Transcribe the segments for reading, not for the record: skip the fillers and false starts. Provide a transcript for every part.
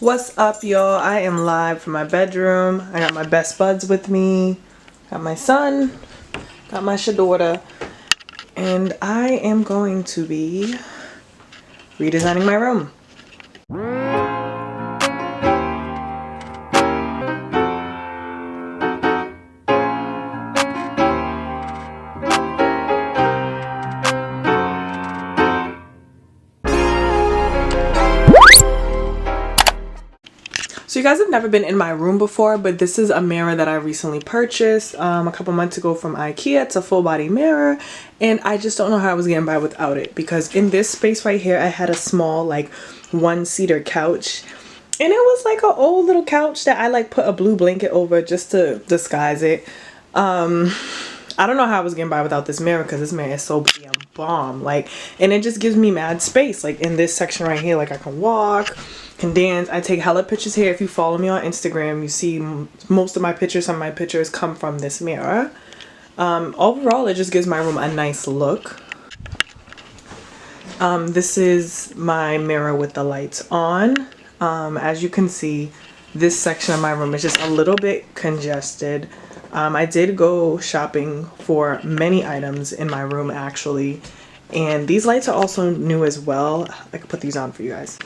What's up, y'all? I am live from my bedroom. I got my best buds with me. Got my son. Got my daughter. And I am going to be redesigning my room. So you guys have never been in my room before, but this is a mirror that I recently purchased a couple months ago from IKEA. It's a full body mirror, and I just don't know how I was getting by without it, because in this space right here I had a small like one-seater couch, and it was like an old little couch that I like put a blue blanket over just to disguise it. I don't know how I was getting by without this mirror, because this mirror is so damn bomb, like, and it just gives me mad space. Like in this section right here, like I can walk, can dance. I take hella pictures here. If you follow me on Instagram, you see most of my pictures. Some of my pictures come from this mirror. Overall, it just gives my room a nice look. This is my mirror with the lights on. As you can see, this section of my room is just a little bit congested. I did go shopping for many items in my room actually, and these lights are also new as well. I can put these on for you guys.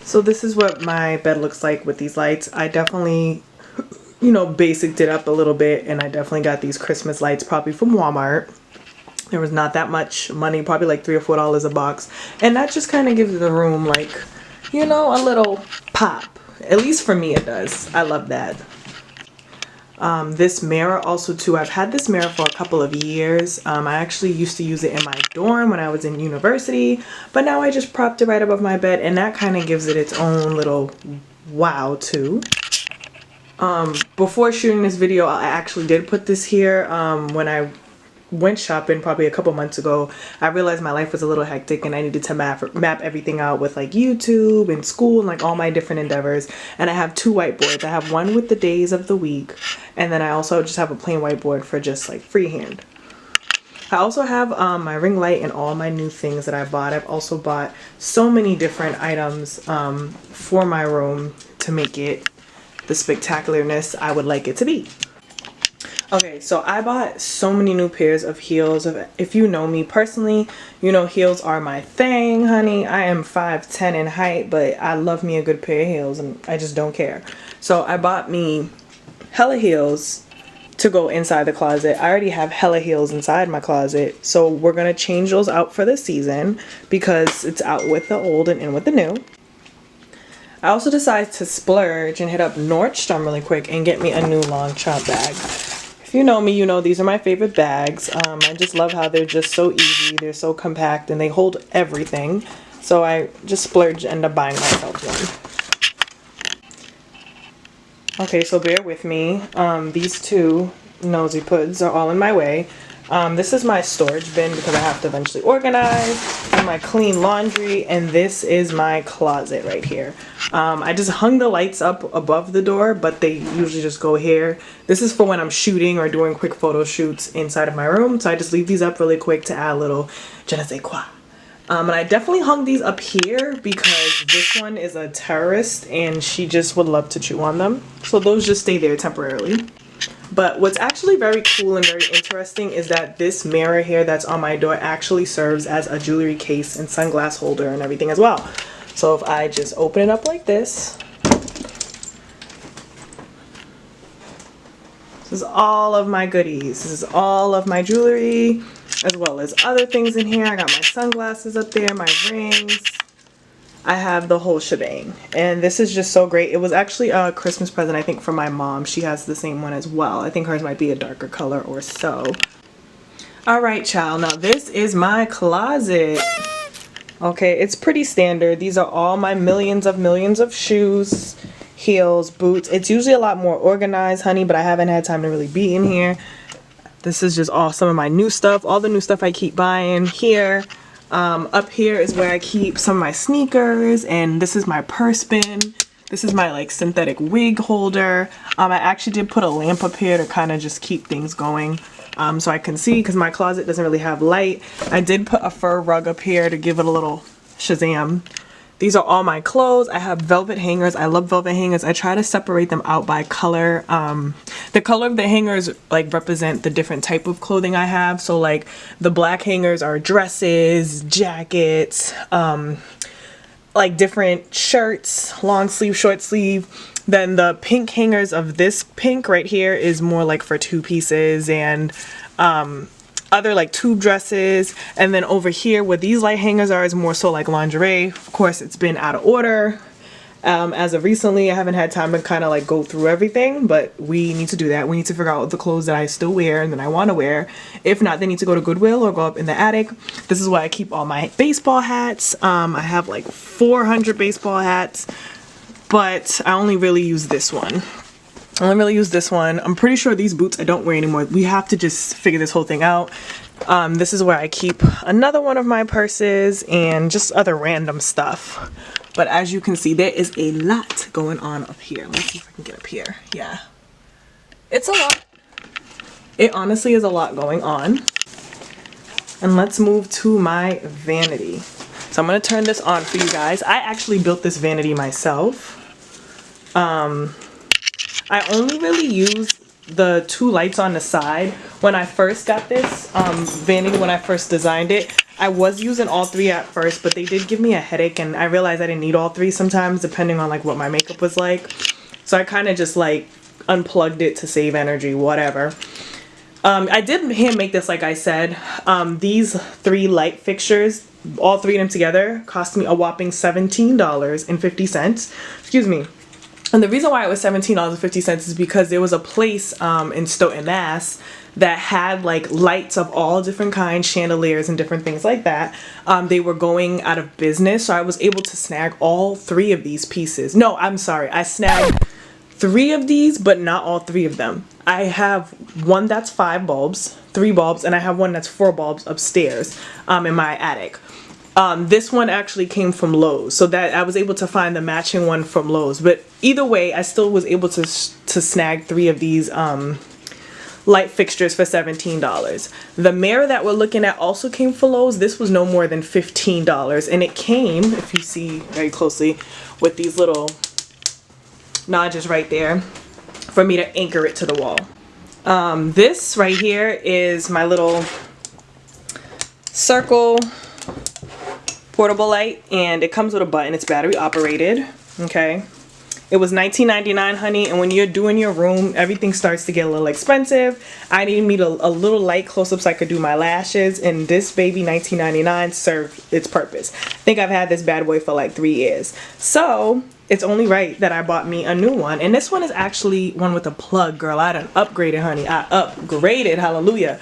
So this is what my bed looks like with these lights. I definitely, you know, basiced it up a little bit, and I definitely got these Christmas lights probably from Walmart. There was not that much money, probably like $3 or $4 a box, and that just kind of gives the room like, you know, a little pop. At least for me it does. I love that. This mirror also too, I've had this mirror for a couple of years. I actually used to use it in my dorm when I was in university, but now I just propped it right above my bed, and that kind of gives it its own little wow too. Before shooting this video, I actually did put this here. When I went shopping probably a couple months ago, I realized my life was a little hectic and I needed to map everything out with like YouTube and school and like all my different endeavors. And I have two whiteboards. I have one with the days of the week, and then I also just have a plain whiteboard for just like freehand. I also have my ring light and all my new things that I bought. I've also bought so many different items for my room to make it the spectacularness I would like it to be. Okay, so I bought so many new pairs of heels. If you know me personally, you know heels are my thing, honey. I am 5'10" in height, but I love me a good pair of heels, and I just don't care. So I bought me hella heels to go inside the closet. I already have hella heels inside my closet, so we're gonna change those out for the season because it's out with the old and in with the new. I also decided to splurge and hit up Nordstrom really quick and get me a new long chop bag. If you know me, you know these are my favorite bags. I just love how they're just so easy, they're so compact, and they hold everything. So I just splurged and ended up buying myself one. Okay, so bear with me. These two nosy puds are all in my way. This is my storage bin because I have to eventually organize, and my clean laundry, and this is my closet right here. I just hung the lights up above the door, but they usually just go here. This is for when I'm shooting or doing quick photo shoots inside of my room, so I just leave these up really quick to add a little je ne sais quoi. And I definitely hung these up here because this one is a terrorist and she just would love to chew on them. So those just stay there temporarily. But what's actually very cool and very interesting is that this mirror here that's on my door actually serves as a jewelry case and sunglass holder and everything as well. So if I just open it up like this, this is all of my goodies. This is all of my jewelry as well as other things in here. I got my sunglasses up there, my rings. I have the whole shebang, and this is just so great. It was actually a Christmas present, I think, for my mom. She has the same one as well. I think hers might be a darker color or so. All right, child. Now this is my closet. Okay, it's pretty standard. These are all my millions of shoes, heels, boots. It's usually a lot more organized, honey, but I haven't had time to really be in here. This is just all some of my new stuff, all the new stuff I keep buying here. Up here is where I keep some of my sneakers, and this is my purse bin. This is my like synthetic wig holder. I actually did put a lamp up here to kind of just keep things going, so I can see, because my closet doesn't really have light. I did put a fur rug up here to give it a little shazam. These are all my clothes. I have velvet hangers. I love velvet hangers. I try to separate them out by color. The color of the hangers like represent the different type of clothing I have. So like the black hangers are dresses, jackets, like different shirts, long sleeve, short sleeve. Then the pink hangers of this pink right here is more like for two pieces and other like tube dresses. And then over here where these light hangers are is more so like lingerie. Of course, it's been out of order as of recently. I haven't had time to kind of like go through everything, but we need to do that. We need to figure out the clothes that I still wear and that I want to wear. If not, they need to go to Goodwill or go up in the attic. This is where I keep all my baseball hats. I have like 400 baseball hats, but I only really use this one. I'm pretty sure these boots I don't wear anymore. We have to just figure this whole thing out. This is where I keep another one of my purses and just other random stuff. But as you can see, there is a lot going on up here. Let's see if I can get up here. Yeah. It's a lot. It honestly is a lot going on. And let's move to my vanity. So I'm going to turn this on for you guys. I actually built this vanity myself. I only really use the two lights on the side. When I first got this vanity, when I first designed it, I was using all three at first, but they did give me a headache and I realized I didn't need all three sometimes depending on like what my makeup was like. So I kind of just like unplugged it to save energy, whatever. I did hand make this like I said. These three light fixtures, all three of them together, cost me a whopping $17.50. Excuse me. And the reason why it was $17.50 is because there was a place in Stoughton, Mass that had like lights of all different kinds, chandeliers and different things like that. They were going out of business, so I was able to snag all three of these pieces. No, I'm sorry. I snagged three of these, but not all three of them. I have one that's 5 bulbs, 3 bulbs, and I have one that's 4 bulbs upstairs in my attic. This one actually came from Lowe's, so that I was able to find the matching one from Lowe's. But either way, I still was able to snag 3 of these light fixtures for $17. The mirror that we're looking at also came from Lowe's. This was no more than $15, and it came, if you see very closely, with these little notches right there for me to anchor it to the wall. This right here is my little circle portable light, and it comes with a button. It's battery operated. Okay, it was $19.99, honey, and when you're doing your room, everything starts to get a little expensive. I needed me a little light close up so I could do my lashes, and this baby $19.99 served its purpose. I think I've had this bad boy for like 3 years, so it's only right that I bought me a new one. And this one is actually one with a plug, girl. I done upgraded, honey. I upgraded, hallelujah.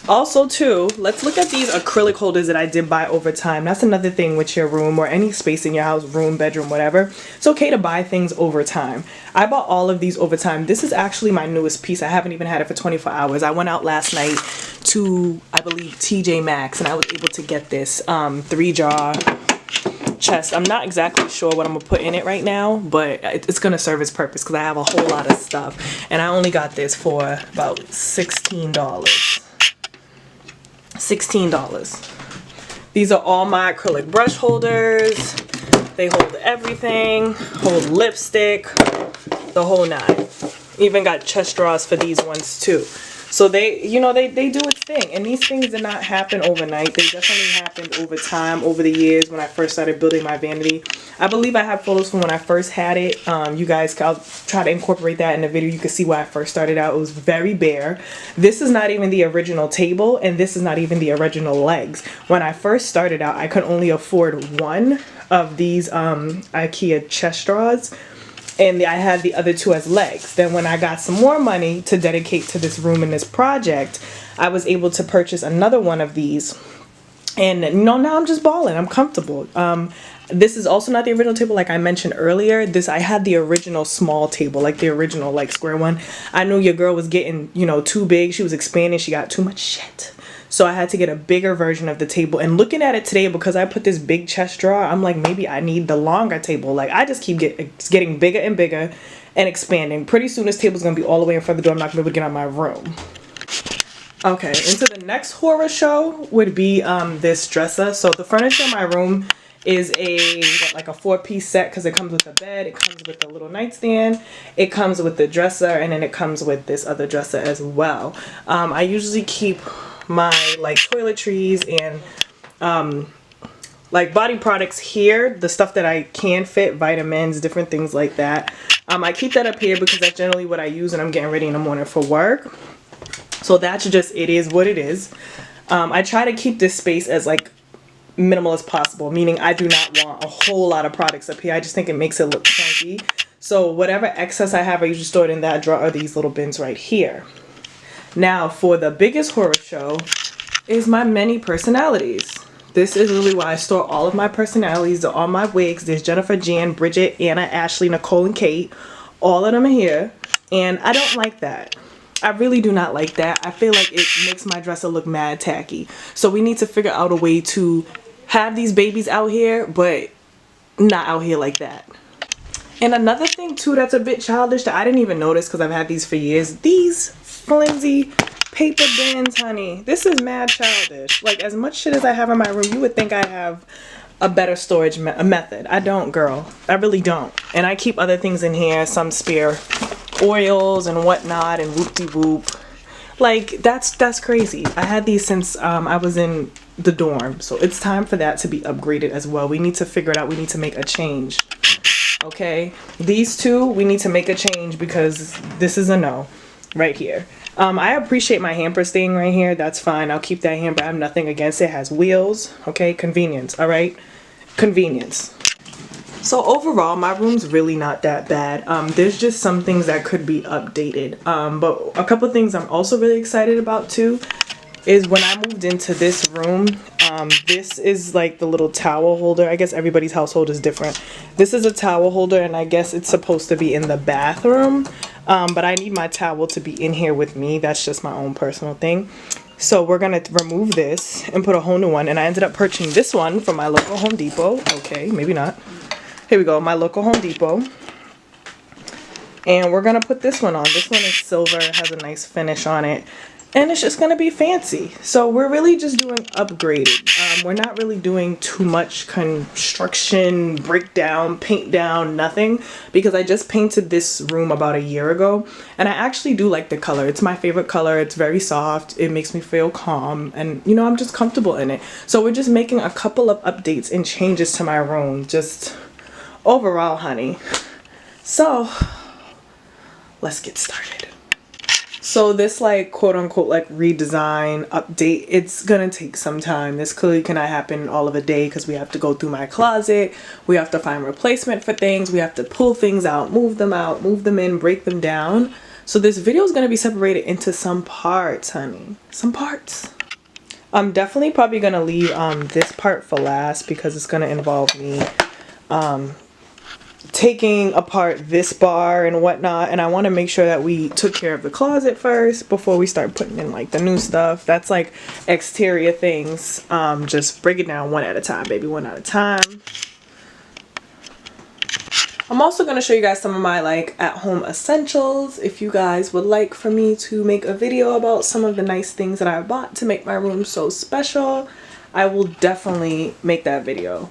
Also too, let's look at these acrylic holders that I did buy over time. That's another thing with your room or any space in your house, room, bedroom, whatever. It's okay to buy things over time. I bought all of these over time. This is actually my newest piece. I haven't even had it for 24 hours. I went out last night to, I believe, TJ Maxx, and I was able to get this 3-jar chest. I'm not exactly sure what I'm gonna put in it right now, but it's gonna serve its purpose because I have a whole lot of stuff. And I only got this for about $16. These are all my acrylic brush holders. They hold everything, hold lipstick, the whole 9. Even got chest drawers for these ones too. So they, you know, they do its thing. And these things did not happen overnight. They definitely happened over time, over the years when I first started building my vanity. I believe I have photos from when I first had it. You guys, I'll try to incorporate that in the video. You can see where I first started out. It was very bare. This is not even the original table, and this is not even the original legs. When I first started out, I could only afford one of these IKEA chest drawers, and I had the other 2 as legs. Then when I got some more money to dedicate to this room and this project, I was able to purchase another one of these. And you know, now I'm just balling. I'm comfortable. This is also not the original table like I mentioned earlier. I had the original small table, like the original like square one. I knew your girl was getting, you know, too big. She was expanding. She got too much shit. So I had to get a bigger version of the table. And looking at it today, because I put this big chest drawer, I'm like, maybe I need the longer table. Like, I just keep getting bigger and bigger and expanding. Pretty soon this table's gonna be all the way in front of the door. I'm not gonna be able to get out of my room. Okay, into the next horror show would be this dresser. So the furniture in my room is like a 4-piece set because it comes with a bed, it comes with a little nightstand, it comes with the dresser, and then it comes with this other dresser as well. I usually keep my like toiletries and like body products here, the stuff that I can fit, vitamins, different things like that. I keep that up here because that's generally what I use when I'm getting ready in the morning for work. So that's just, it is what it is. I try to keep this space as like minimal as possible, meaning I do not want a whole lot of products up here. I just think it makes it look chunky. So whatever excess I have, I usually store it in that drawer or these little bins right here. Now for the biggest horror show is my many personalities. This is really why I store all of my personalities, all my wigs. There's Jennifer, Jan, Bridget, Anna, Ashley, Nicole, and Kate. All of them are here. And I don't like that. I really do not like that. I feel like it makes my dresser look mad tacky. So we need to figure out a way to have these babies out here, but not out here like that. And another thing too that's a bit childish that I didn't even notice because I've had these for years. These flimsy paper bins, honey. This is mad childish. Like, as much shit as I have in my room, you would think I have a better storage method. I don't, girl. I really don't. And I keep other things in here, some spare oils and whatnot, and whoop-de-whoop. Like, that's crazy. I had these since I was in the dorm, so it's time for that to be upgraded as well. We need to figure it out. We need to make a change. Okay, these two, we need to make a change because this is a no right here. I appreciate my hamper staying right here. That's fine. I'll keep that hamper. I have nothing against it. It has wheels. Okay, convenience. All right, convenience. So overall, my room's really not that bad. There's just some things that could be updated. But a couple things I'm also really excited about too is when I moved into this room, this is like the little towel holder. I guess everybody's household is different. This is a towel holder, and I guess it's supposed to be in the bathroom. But I need my towel to be in here with me. That's just my own personal thing. So we're gonna remove this and put a whole new one. And I ended up purchasing this one from my local Home Depot. Okay, maybe not. Here we go, my local Home Depot. And we're gonna put this one on. This one is silver, has a nice finish on it. And it's just gonna be fancy. So we're really just doing upgraded. We're not really doing too much construction, breakdown, paint down, nothing. Because I just painted this room about a year ago. And I actually do like the color. It's my favorite color. It's very soft. It makes me feel calm. And you know, I'm just comfortable in it. So we're just making a couple of updates and changes to my room. Just overall, honey. So let's get started. So this like quote unquote like redesign update, it's gonna take some time. This clearly cannot happen all of a day because we have to go through my closet. We have to find replacement for things. We have to pull things out, move them in, break them down. So this video is gonna be separated into some parts, honey. Some parts. I'm definitely probably gonna leave this part for last because it's gonna involve me taking apart this bar and whatnot, and I want to make sure that we took care of the closet first before we start putting in like the new stuff. That's like exterior things. Just break it down one at a time, baby, one at a time. I'm also going to show you guys some of my like at-home essentials. If you guys would like for me to make a video about some of the nice things that I bought to make my room so special, I will definitely make that video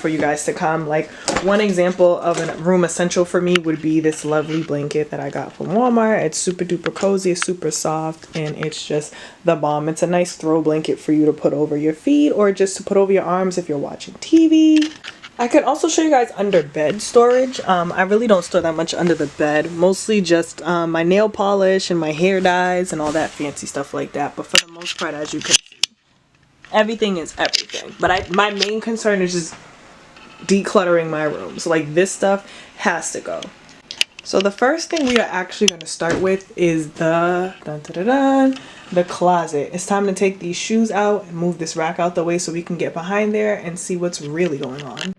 for you guys to come. Like one example of a room essential for me would be this lovely blanket that I got from Walmart. It's super duper cozy, it's super soft, and it's just the bomb. It's a nice throw blanket for you to put over your feet or just to put over your arms if you're watching TV. I can also show you guys under bed storage. I really don't store that much under the bed. Mostly just my nail polish and my hair dyes and all that fancy stuff like that. But for the most part, as you can see, everything is everything. But my main concern is just decluttering my room. So like this stuff has to go. So the first thing we are actually going to start with is the closet. It's time to take these shoes out and move this rack out the way so we can get behind there and see what's really going on.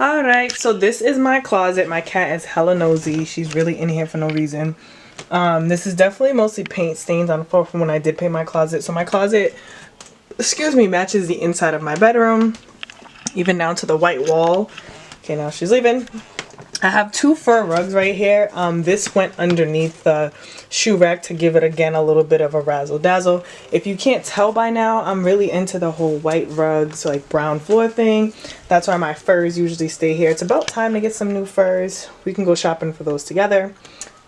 Alright, so this is my closet. My cat is hella nosy. She's really in here for no reason. This is definitely mostly paint stains on the floor from when I did paint my closet. So my closet, excuse me, matches the inside of my bedroom, even down to the white wall. Okay, now she's leaving. I have two fur rugs right here. This went underneath the shoe rack to give it, again, a little bit of a razzle dazzle. If you can't tell by now, I'm really into the whole white rugs, like brown floor thing. That's why my furs usually stay here. It's about time to get some new furs. We can go shopping for those together.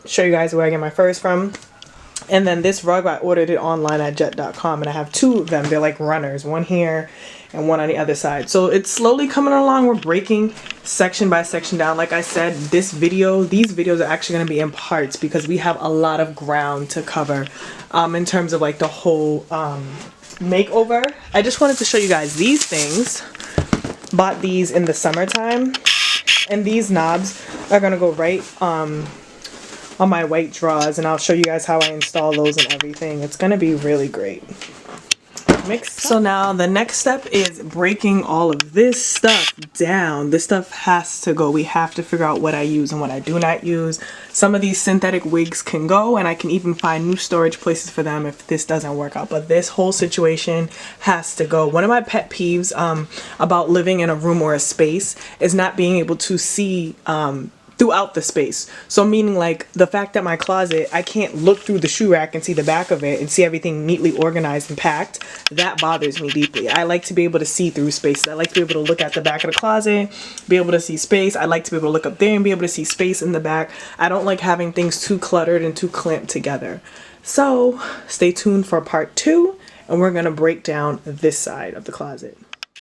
Show you guys where I get my furs from. And then this rug, I ordered it online at jet.com, and I have two of them. They're like runners, one here and one on the other side. So it's slowly coming along. We're breaking section by section down. Like I said, these videos are actually going to be in parts because we have a lot of ground to cover in terms of like the whole makeover. I just wanted to show you guys these things. Bought these in the summertime, and these knobs are going to go right on my white drawers, and I'll show you guys how I install those and everything. It's going to be really great. So now the next step is breaking all of this stuff down. This stuff has to go. We have to figure out what I use and what I do not use. Some of these synthetic wigs can go, and I can even find new storage places for them if this doesn't work out. But this whole situation has to go. One of my pet peeves about living in a room or a space is not being able to see throughout the space. So meaning like the fact that my closet, I can't look through the shoe rack and see the back of it and see everything neatly organized and packed. That bothers me deeply. I like to be able to see through spaces. I like to be able to look at the back of the closet, be able to see space. I like to be able to look up there and be able to see space in the back. I don't like having things too cluttered and too clamped together. So stay tuned for part 2, and we're gonna break down this side of the closet.